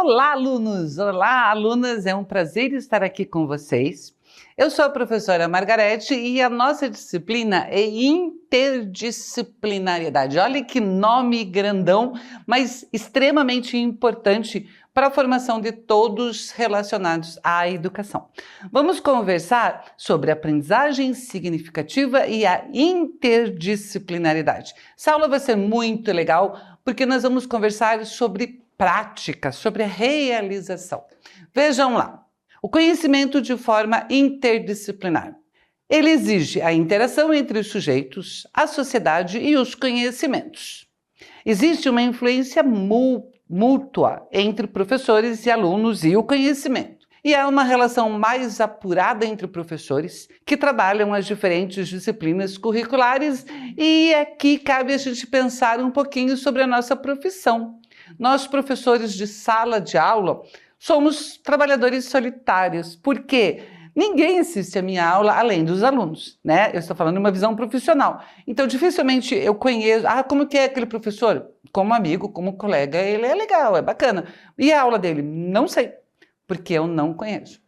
Olá, alunos! Olá, alunas! É um prazer estar aqui com vocês. Eu sou a professora Margarete e a nossa disciplina é interdisciplinaridade. Olha que nome grandão, mas extremamente importante para a formação de todos relacionados à educação. Vamos conversar sobre aprendizagem significativa e a interdisciplinaridade. Essa aula vai ser muito legal porque nós vamos conversar sobre prática, sobre a realização. Vejam lá, o conhecimento de forma interdisciplinar. Ele exige a interação entre os sujeitos, a sociedade e os conhecimentos. Existe uma influência mútua entre professores e alunos e o conhecimento. E há uma relação mais apurada entre professores que trabalham as diferentes disciplinas curriculares, e aqui cabe a gente pensar um pouquinho sobre a nossa profissão. Nós, professores de sala de aula, somos trabalhadores solitários, porque ninguém assiste a minha aula além dos alunos, né? Eu estou falando de uma visão profissional. Então, dificilmente eu conheço, como que é aquele professor? Como amigo, como colega, ele é legal, é bacana. E a aula dele? Não sei, porque eu não conheço.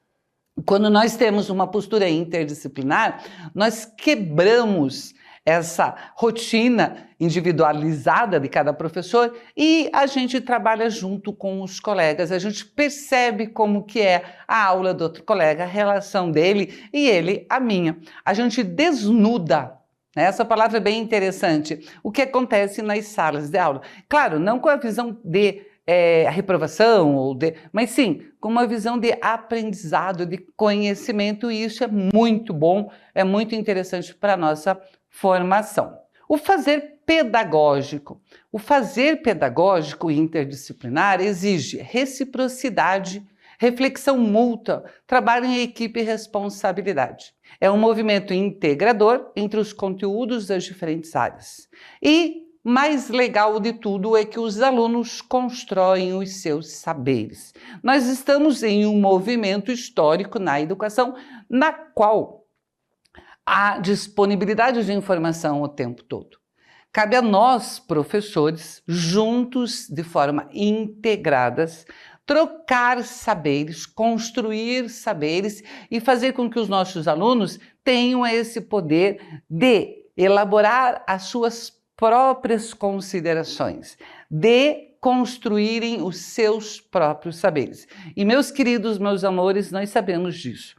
Quando nós temos uma postura interdisciplinar, nós quebramos essa rotina individualizada de cada professor e a gente trabalha junto com os colegas, a gente percebe como que é a aula do outro colega, a relação dele e ele a minha. A gente desnuda, né? Essa palavra é bem interessante, o que acontece nas salas de aula. Claro, não com a visão de reprovação, mas sim com uma visão de aprendizado, de conhecimento, e isso é muito bom, é muito interessante para a nossa formação. O fazer pedagógico. O fazer pedagógico interdisciplinar exige reciprocidade, reflexão mútua, trabalho em equipe e responsabilidade. É um movimento integrador entre os conteúdos das diferentes áreas. E mais legal de tudo é que os alunos constroem os seus saberes. Nós estamos em um movimento histórico na educação, na qual há disponibilidade de informação o tempo todo. Cabe a nós, professores, juntos, de forma integradas, trocar saberes, construir saberes e fazer com que os nossos alunos tenham esse poder de elaborar as suas próprias considerações, de construírem os seus próprios saberes. E meus queridos, meus amores, nós sabemos disso,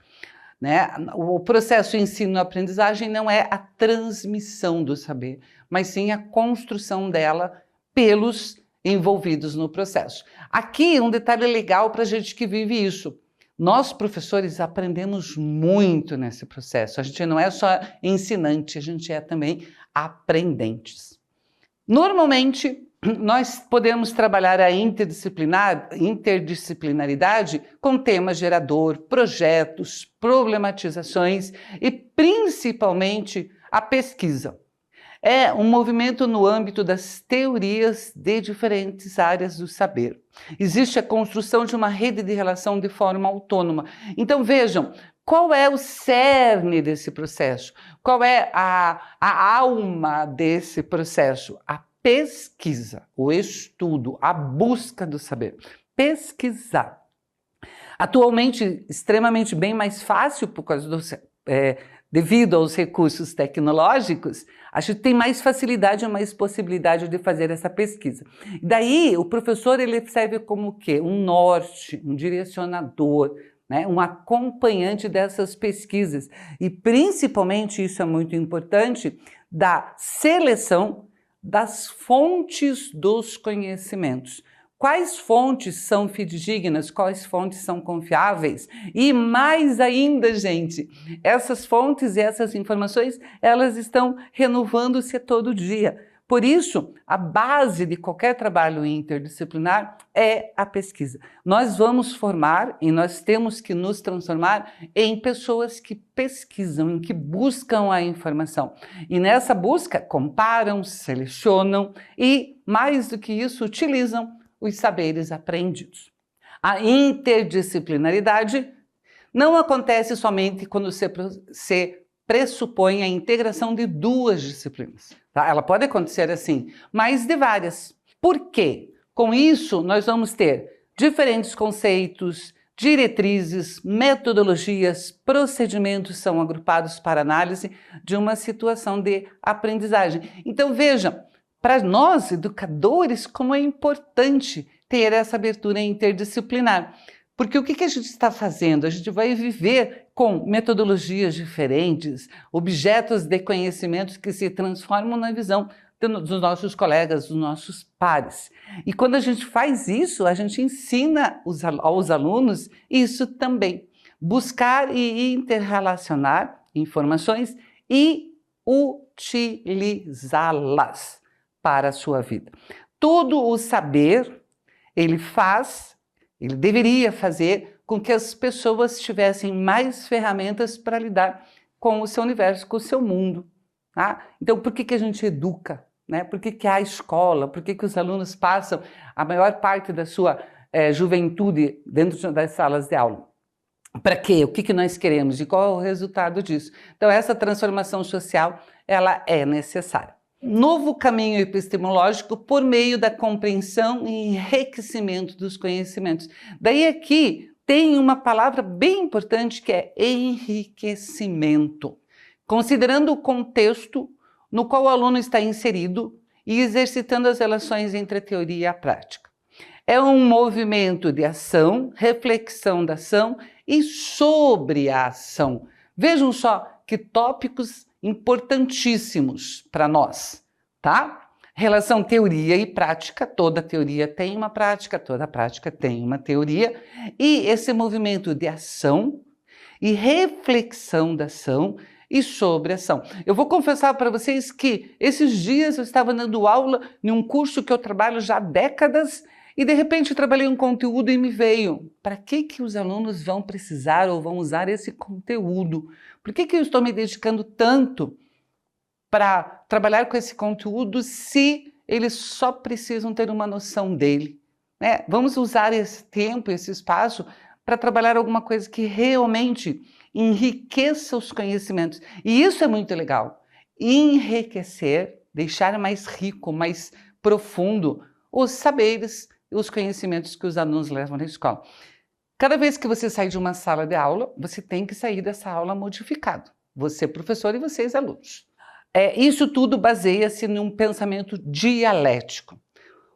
né? O processo ensino-aprendizagem não é a transmissão do saber, mas sim a construção dela pelos envolvidos no processo. Aqui um detalhe legal para a gente que vive isso. Nós, professores, aprendemos muito nesse processo. A gente não é só ensinante, a gente é também aprendentes. Normalmente, nós podemos trabalhar a interdisciplinaridade com tema gerador, projetos, problematizações e, principalmente, a pesquisa. É um movimento no âmbito das teorias de diferentes áreas do saber. Existe a construção de uma rede de relação de forma autônoma. Então vejam, qual é o cerne desse processo? Qual é a alma desse processo? A pesquisa, o estudo, a busca do saber. Pesquisar. Atualmente, extremamente bem mais fácil por causa do devido aos recursos tecnológicos, a gente tem mais facilidade, mais possibilidade de fazer essa pesquisa. Daí, o professor ele serve como o quê? Um norte, um direcionador, né? Um acompanhante dessas pesquisas. E, principalmente, isso é muito importante, da seleção das fontes dos conhecimentos. Quais fontes são fidedignas, quais fontes são confiáveis? E mais ainda, gente, essas fontes e essas informações, elas estão renovando-se todo dia. Por isso, a base de qualquer trabalho interdisciplinar é a pesquisa. Nós vamos formar e nós temos que nos transformar em pessoas que pesquisam, em que buscam a informação. E nessa busca, comparam, selecionam e, mais do que isso, utilizam os saberes aprendidos. A interdisciplinaridade não acontece somente quando se pressupõe a integração de duas disciplinas. Tá? Ela pode acontecer assim, mas de várias. Por quê? Com isso, nós vamos ter Diferentes conceitos, diretrizes, metodologias, procedimentos são agrupados para análise de uma situação de aprendizagem. Então veja, para nós educadores, como é importante ter essa abertura interdisciplinar. Porque o que a gente está fazendo? A gente vai viver com metodologias diferentes, objetos de conhecimentos que se transformam na visão dos nossos colegas, dos nossos pares. E quando a gente faz isso, a gente ensina aos alunos isso também. Buscar e interrelacionar informações e utilizá-las para a sua vida. Todo o saber, ele deveria fazer com que as pessoas tivessem mais ferramentas para lidar com o seu universo, com o seu mundo. Tá? Então, por que a gente educa? Né? Por que há a escola? Por que os alunos passam a maior parte da sua juventude dentro das salas de aula? Para quê? O que nós queremos? E qual é o resultado disso? Então, essa transformação social, ela é necessária. Novo caminho epistemológico por meio da compreensão e enriquecimento dos conhecimentos. Daí aqui tem uma palavra bem importante que é enriquecimento. Considerando o contexto no qual o aluno está inserido e exercitando as relações entre a teoria e a prática. É um movimento de ação, reflexão da ação e sobre a ação. Vejam só que tópicos importantíssimos para nós, tá? Relação teoria e prática, toda teoria tem uma prática, toda prática tem uma teoria, e esse movimento de ação e reflexão da ação e sobre a ação. Eu vou confessar para vocês que esses dias eu estava dando aula em um curso que eu trabalho já há décadas e de repente eu trabalhei um conteúdo e me veio, para que os alunos vão precisar ou vão usar esse conteúdo? Por que eu estou me dedicando tanto para trabalhar com esse conteúdo se eles só precisam ter uma noção dele? Né? Vamos usar esse tempo, esse espaço para trabalhar alguma coisa que realmente enriqueça os conhecimentos. E isso é muito legal. Enriquecer, deixar mais rico, mais profundo os saberes e os conhecimentos que os alunos levam na escola. Cada vez que você sai de uma sala de aula, você tem que sair dessa aula modificado. Você, professor, e vocês, alunos. Isso tudo baseia-se num pensamento dialético.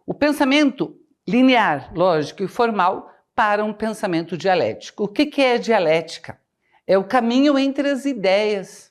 O pensamento linear, lógico e formal para um pensamento dialético. O que é dialética? É o caminho entre as ideias.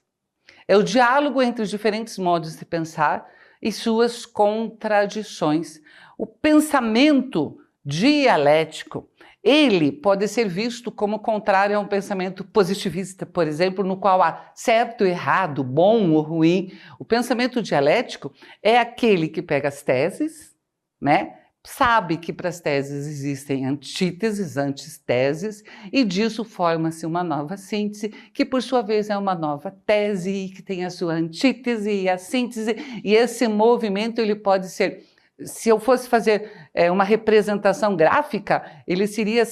É o diálogo entre os diferentes modos de pensar e suas contradições. O pensamento dialético, ele pode ser visto como contrário a um pensamento positivista, por exemplo, no qual há certo e errado, bom ou ruim. O pensamento dialético é aquele que pega as teses, né? Sabe que para as teses existem antíteses, antiteses, e disso forma-se uma nova síntese, que por sua vez é uma nova tese, que tem a sua antítese e a síntese, e esse movimento ele pode ser, se eu fosse fazer uma representação gráfica, ele seria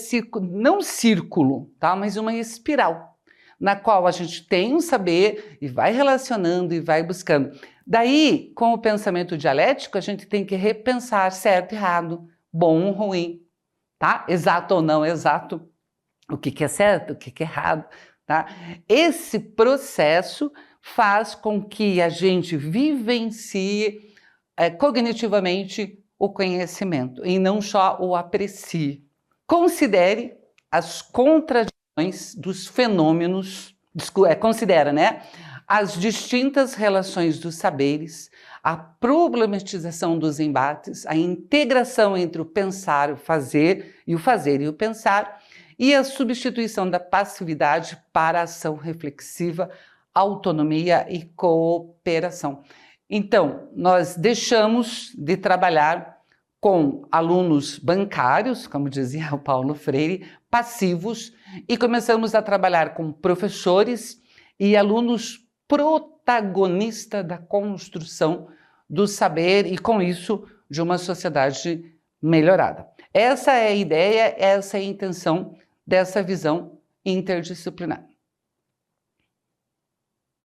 não círculo, tá? Mas uma espiral, na qual a gente tem um saber e vai relacionando e vai buscando. Daí, com o pensamento dialético, a gente tem que repensar certo e errado, bom ou ruim, tá? Exato ou não exato, o que é certo, o que é errado, tá? Esse processo faz com que a gente vivencie cognitivamente o conhecimento e não só o aprecie. Considere as contradições dos fenômenos, considera, né? As distintas relações dos saberes, a problematização dos embates, a integração entre o pensar, o fazer e o pensar, e a substituição da passividade para a ação reflexiva, autonomia e cooperação. Então, nós deixamos de trabalhar com alunos bancários, como dizia o Paulo Freire, passivos, e começamos a trabalhar com professores e alunos protagonista da construção do saber e, com isso, de uma sociedade melhorada. Essa é a ideia, essa é a intenção dessa visão interdisciplinar.